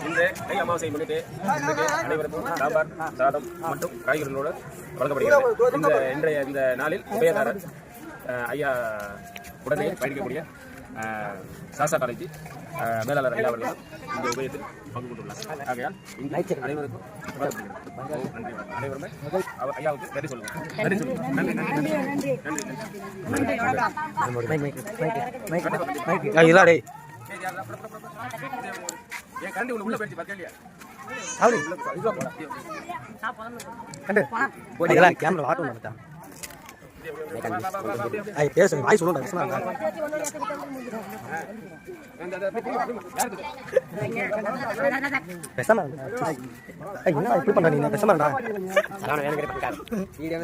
இன்று தை அமாவாசை முன்னிட்டு இன்றைக்கு அனைவருக்கும் சாம்பார் சாதம் மற்றும் காய்கறிகளோடு வழங்கப்படுகிறது. இன்றைய இந்த நாளில் உபயதாரர் ஐயா உடனே பயணிக்கக்கூடிய சாசா காலேஜ் மேலாளர் ஐயா அவர்கள் இந்த உபயத்தில் பங்கு கொண்டுள்ளார். ஆகையால் இன்று அனைவருக்கும் அனைவருமே ஐயாவுக்கு நன்றி சொல்லுங்கள். நன்றி சொல்லுங்கள். நன்றி நன்றி நன்றி. என் கண்டி உள்ள போயிடுச்சு பார்க்கலையா? கேமரா ஆட்டோ நடத்தான் பேசுங்க வாய் சொல்லுங்க. பேசாம என்ன இப்படி பண்ற நீ? பேசாமடா வீடியோ